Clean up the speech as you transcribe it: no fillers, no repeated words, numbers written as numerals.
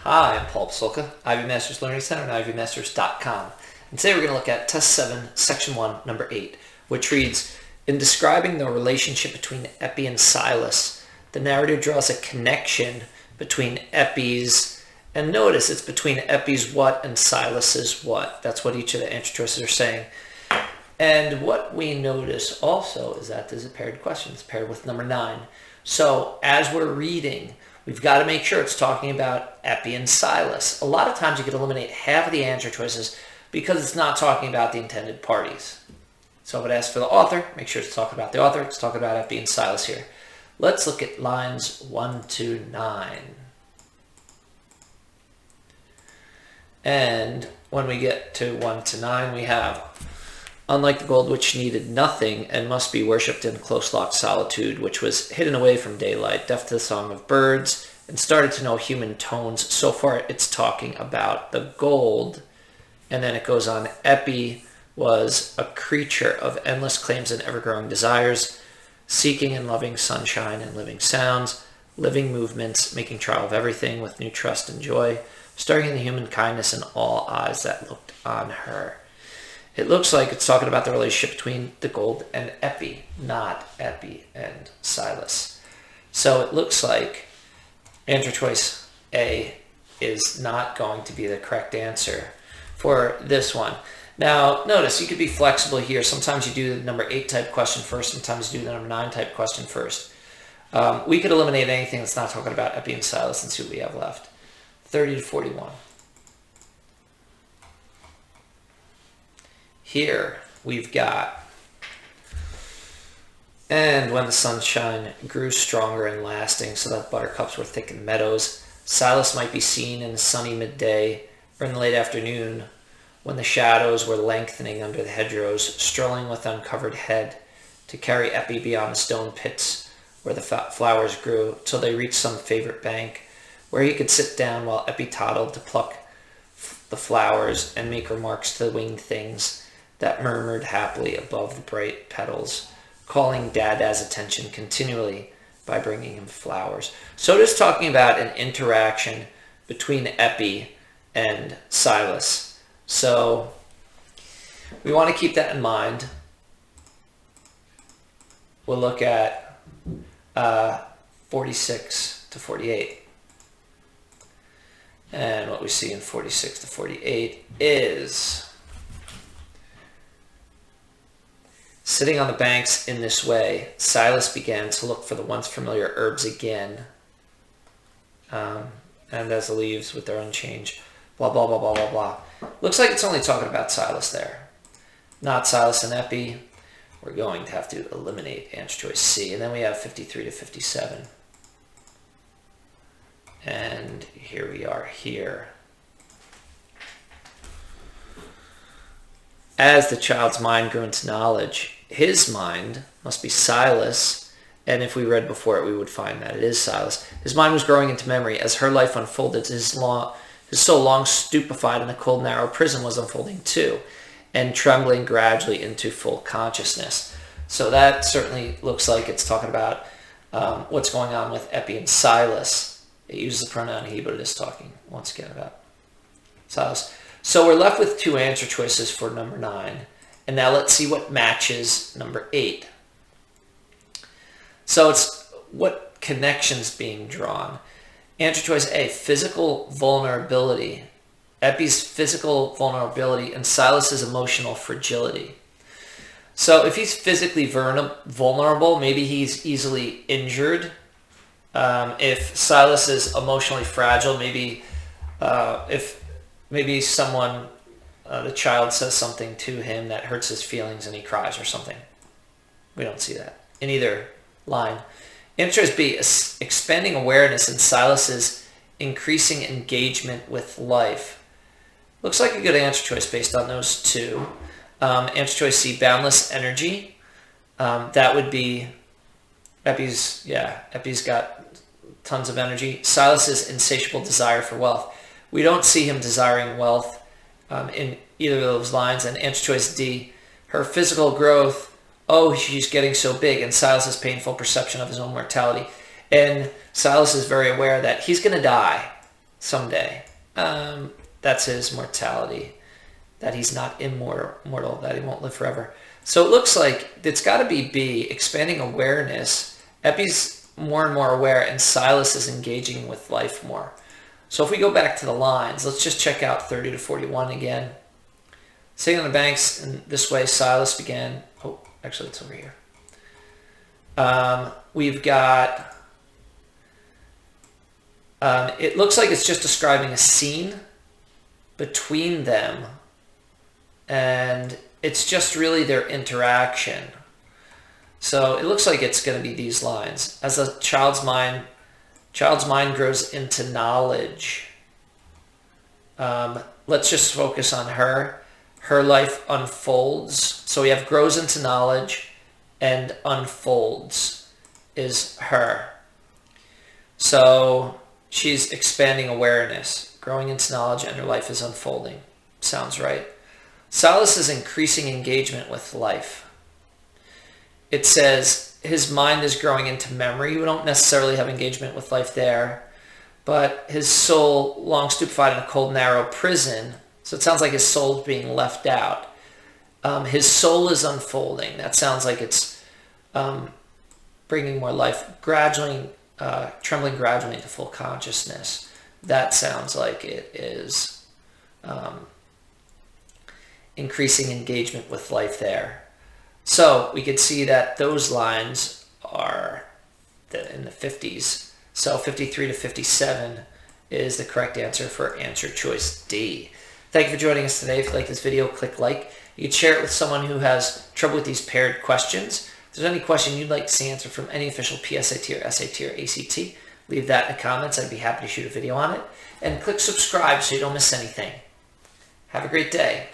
Hi, I'm Paul Pasulka, Ivy Masters Learning Center and ivymasters.com. And today we're going to look at Test 7, Section 1, Number 8, which reads, in describing the relationship between Epi and Silas, the narrator draws a connection between Epi's, and notice it's between Epi's what and Silas's what. That's what each of the answer choices are saying. And what we notice also is that there's a paired question. It's paired with number 9. So as we're reading, we've got to make sure it's talking about Epi and Silas. A lot of times you could eliminate half of the answer choices because it's not talking about the intended parties. So if it asks for the author, make sure it's talking about the author. It's talking about Epi and Silas here. Let's look at lines 1 to 9. And when we get to 1 to 9, we have, unlike the gold which needed nothing and must be worshipped in close-locked solitude, which was hidden away from daylight, deaf to the song of birds, and started to know human tones. So far, it's talking about the gold. And then it goes on, Epi was a creature of endless claims and ever-growing desires, seeking and loving sunshine and living sounds, living movements, making trial of everything with new trust and joy, stirring in the human kindness in all eyes that looked on her. It looks like it's talking about the relationship between the gold and Epi, not Epi and Silas. So it looks like answer choice A is not going to be the correct answer for this one. Now, notice you could be flexible here. Sometimes you do the number 8 type question first. Sometimes you do the number 9 type question first. We could eliminate anything that's not talking about Epi and Silas and see what we have left. 30 to 41. Here we've got, and when the sunshine grew stronger and lasting so that buttercups were thick in meadows, Silas might be seen in the sunny midday or in the late afternoon when the shadows were lengthening under the hedgerows, strolling with uncovered head to carry Epi beyond the stone pits where the flowers grew till they reached some favorite bank where he could sit down while Epi toddled to pluck the flowers and make remarks to the winged things that murmured happily above the bright petals, calling Dada's attention continually by bringing him flowers. So it is talking about an interaction between Epi and Silas. So we want to keep that in mind. We'll look at 46 to 48. And what we see in 46 to 48 is, sitting on the banks in this way, Silas began to look for the once familiar herbs again. And as the leaves with their own change, blah, blah, blah, blah, blah, blah. Looks like it's only talking about Silas there. Not Silas and Epi. We're going to have to eliminate answer choice C. And then we have 53 to 57. And here we are here. As the child's mind grew into knowledge, his mind must be Silas, and if we read before it, we would find that it is Silas. His mind was growing into memory as her life unfolded. His soul long stupefied in a cold, narrow prison was unfolding too, and trembling gradually into full consciousness. So that certainly looks like it's talking about what's going on with Epi and Silas. It uses the pronoun he, but it is talking once again about Silas. So we're left with 2 answer choices for number 9. And now let's see what matches number 8. So it's what connections being drawn. Answer choice A, physical vulnerability. Epi's physical vulnerability and Silas's emotional fragility. So if he's physically vulnerable, maybe he's easily injured. If Silas is emotionally fragile, maybe if someone, the child says something to him that hurts his feelings and he cries or something. We don't see that in either line. Answer is B, expanding awareness and Silas's increasing engagement with life. Looks like a good answer choice based on those 2. Answer choice C, boundless energy. That would be Epi's got tons of energy. Silas's insatiable desire for wealth. We don't see him desiring wealth in either of those lines. And answer choice D, her physical growth. Oh, she's getting so big. And Silas's painful perception of his own mortality. And Silas is very aware that he's going to die. someday. That's his mortality, that he's not immortal, that he won't live forever. So it looks like it's got to be B, expanding awareness. Epi's more and more aware, and Silas is engaging with life more. So if we go back to the lines, let's just check out 30 to 41 again. Sitting on the banks in this way, Silas began. Oh, actually, it's over here. We've got. It looks like it's just describing a scene between them, and it's just really their interaction. So it looks like it's going to be these lines. As a child's mind grows into knowledge. Let's just focus on her. Her life unfolds. So we have grows into knowledge and unfolds is her. So she's expanding awareness, growing into knowledge, and her life is unfolding. Sounds right. Silas is increasing engagement with life. It says his mind is growing into memory. We don't necessarily have engagement with life there, but his soul long stupefied in a cold, narrow prison. So it sounds like his soul's being left out. His soul is unfolding. That sounds like it's bringing more life, gradually, trembling gradually into full consciousness. That sounds like it is increasing engagement with life there. So we could see that those lines are in the 50s. So 53 to 57 is the correct answer for answer choice D. Thank you for joining us today. If you like this video, click like. You can share it with someone who has trouble with these paired questions. If there's any question you'd like to see answered from any official PSAT or SAT or ACT, leave that in the comments. I'd be happy to shoot a video on it. And click subscribe so you don't miss anything. Have a great day.